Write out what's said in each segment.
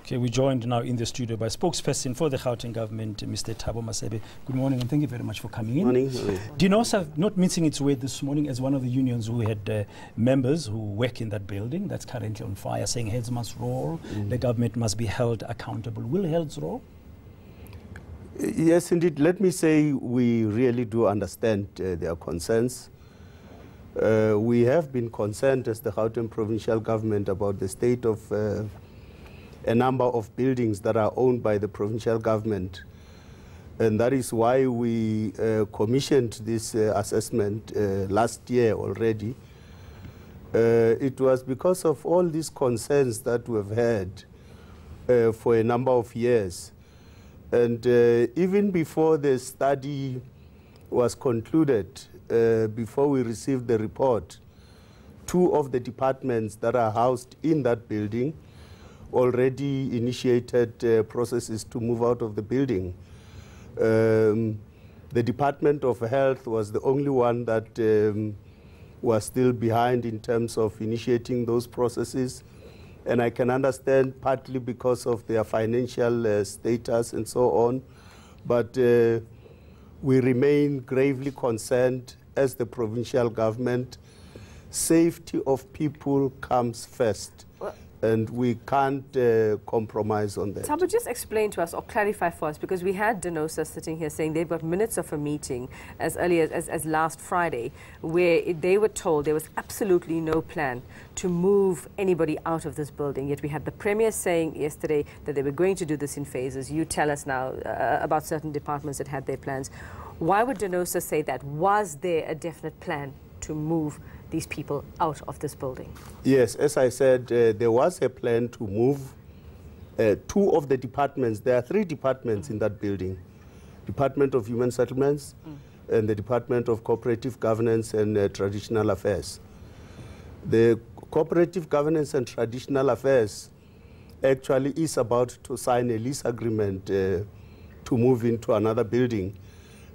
Okay, we're joined now in the studio by spokesperson for the Gauteng government, Mr. Thabo Masebe. Good morning and thank you very much for coming in. Morning. DINOSA not mincing its way this morning as one of the unions who had members who work in that building that's currently on fire, saying heads must roll, the government must be held accountable. Will heads roll? Yes, indeed. Let me say we really do understand their concerns. We have been concerned as the Gauteng provincial government about the state of a number of buildings that are owned by the provincial government. And that is why we commissioned this assessment last year already. It was because of all these concerns that we've had for a number of years. And even before the study was concluded, before we received the report, two of the departments that are housed in that building already initiated processes to move out of the building. The Department of Health was the only one that was still behind in terms of initiating those processes. And I can understand partly because of their financial status and so on. But we remain gravely concerned as the provincial government. Safety of people comes first. And we can't compromise on that. Thabo, just explain to us or clarify for us, because we had DINOSA sitting here saying they've got minutes of a meeting as early as last Friday, where they were told there was absolutely no plan to move anybody out of this building. Yet we had the Premier saying yesterday that they were going to do this in phases. You tell us now about certain departments that had their plans. Why would DINOSA say that? Was there a definite plan to move these people out of this building? Yes, as I said, there was a plan to move two of the departments. There are three departments in that building. Department of Human Settlements and the Department of Cooperative Governance and Traditional Affairs. The Cooperative Governance and Traditional Affairs actually is about to sign a lease agreement to move into another building.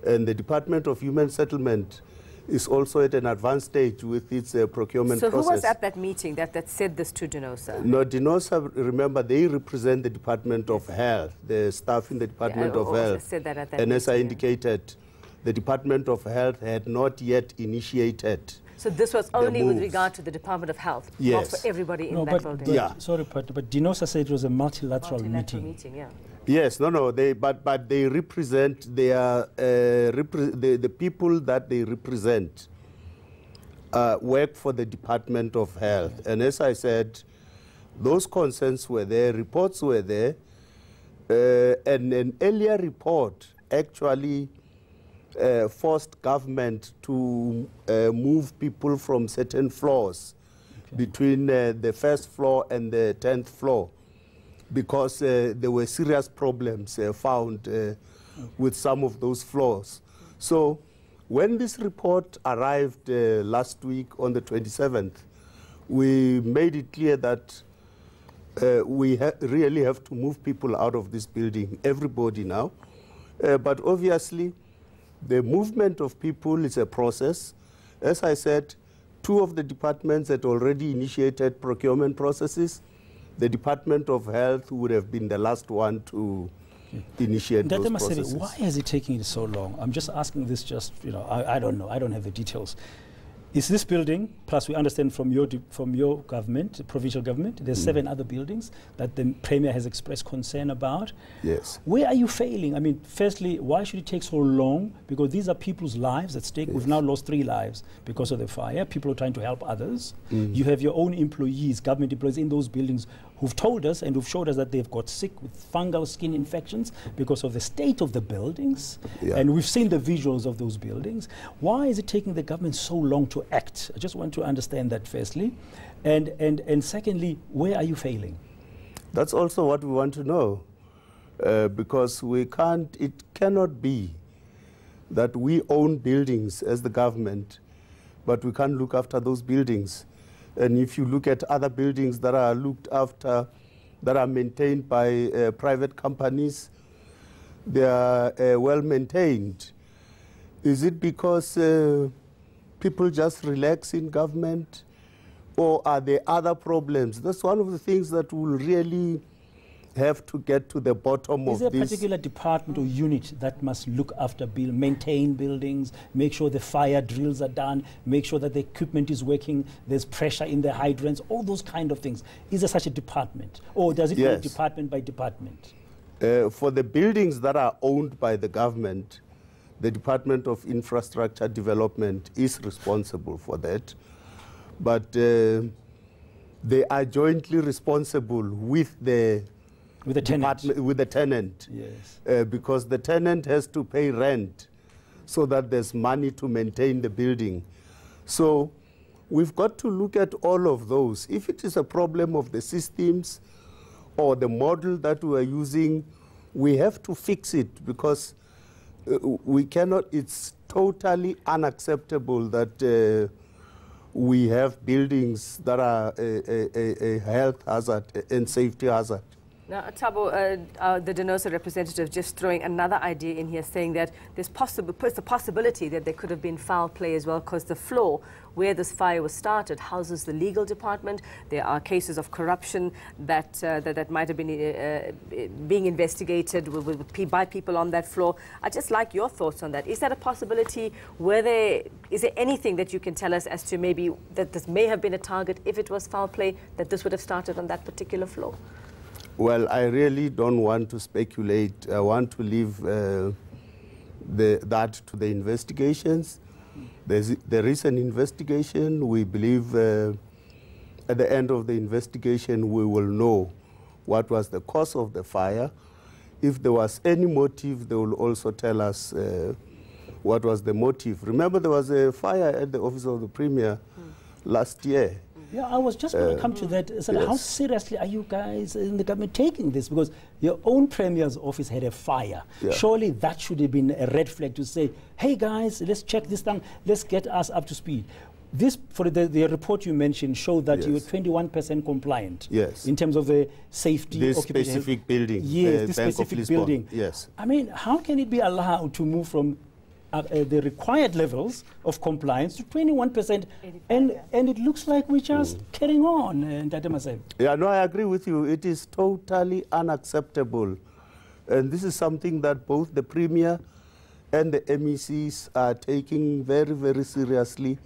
And the Department of Human Settlement is also at an advanced stage with its procurement process. So who was at that meeting that said this to DINOSA? No, DINOSA, remember, they represent the Department of Health, the staff in the Department of Health. Said that at that and meeting, as I indicated, the Department of Health had not yet initiated. So this was only with regard to the Department of Health, yes, not for everybody in that building? Yeah. Sorry, but DINOSA said it was a multilateral meeting. Yeah. Yes, no, but they represent their, the people that they represent work for the Department of Health. And as I said, those concerns were there, reports were there, and an earlier report actually forced government to move people from certain floors between the first floor and the 10th floor, because there were serious problems found with some of those floors. So when this report arrived last week on the 27th, we made it clear that we really have to move people out of this building, everybody now. But obviously, the movement of people is a process. As I said, two of the departments had already initiated procurement processes. The Department of Health would have been the last one to initiate those processes. Why is it taking it so long? I'm just asking this I don't know. I don't have the details. Is this building, plus we understand from your government, the provincial government, there's 7 other buildings that the Premier has expressed concern about. Yes. Where are you failing? I mean, firstly, why should it take so long? Because these are people's lives at stake. Yes. We've now lost 3 lives because of the fire. People are trying to help others. You have your own employees, government employees in those buildings who've told us and who've showed us that they've got sick with fungal skin infections because of the state of the buildings. Yeah. And we've seen the visuals of those buildings. Why is it taking the government so long to act? I just want to understand that firstly. And secondly, where are you failing? That's also what we want to know. Because it cannot be that we own buildings as the government, but we can't look after those buildings. And if you look at other buildings that are looked after, that are maintained by private companies, they are well maintained. Is it because people just relax in government, or are there other problems? That's one of the things that will really have to get to the bottom of this. Is there a this. particular department or unit that must look after, maintain buildings, make sure the fire drills are done, make sure that the equipment is working, there's pressure in the hydrants, all those kind of things? Is there such a department? Or does it go department by department? For the buildings that are owned by the government, the Department of Infrastructure Development is responsible for that. But they are jointly responsible with the tenant. Yes. Because the tenant has to pay rent so that there's money to maintain the building. So we've got to look at all of those. If it is a problem of the systems or the model that we are using, we have to fix it, because we cannot, it's totally unacceptable that we have buildings that are a health hazard and safety hazard. Now, Thabo, the DENOSA representative just throwing another idea in here, saying that there's a possibility that there could have been foul play as well, because the floor where this fire was started houses the legal department. There are cases of corruption that might have been being investigated by people on that floor. I'd just like your thoughts on that. Is that a possibility? Is there anything that you can tell us as to maybe that this may have been a target if it was foul play, that this would have started on that particular floor? Well, I really don't want to speculate. I want to leave that to the investigations. There is an investigation. We believe at the end of the investigation we will know what was the cause of the fire. If there was any motive, they will also tell us what was the motive. Remember, there was a fire at the office of the Premier last year. Yeah, I was just going to come to that. So yes. How seriously are you guys in the government taking this? Because your own Premier's office had a fire. Yeah. Surely that should have been a red flag to say, hey guys, let's check this down, let's get us up to speed. This, for the report you mentioned, showed that you were 21% compliant in terms of the safety. This specific building. Yes, this specific building. Yes. I mean, how can it be allowed to move from the required levels of compliance to 21%, and it looks like we're just carrying on, Ntate Masebe. Yeah, no, I agree with you. It is totally unacceptable. And this is something that both the Premier and the MECs are taking very, very seriously.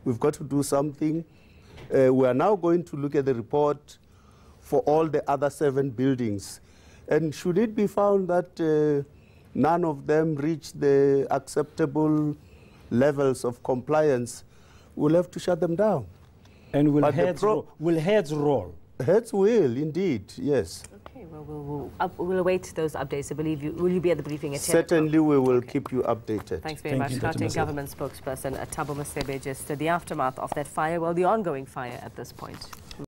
We've got to do something. We are now going to look at the report for all the other 7 buildings. And should it be found that none of them reach the acceptable levels of compliance, we'll have to shut them down. And will heads roll? Heads will, indeed, yes. Okay, well, we'll await those updates. I believe will you be at the briefing at 10 Certainly, we will keep you updated. Thanks very much. Gauteng Government Spokesperson Thabo Masebe, just the aftermath of that fire, well, the ongoing fire at this point.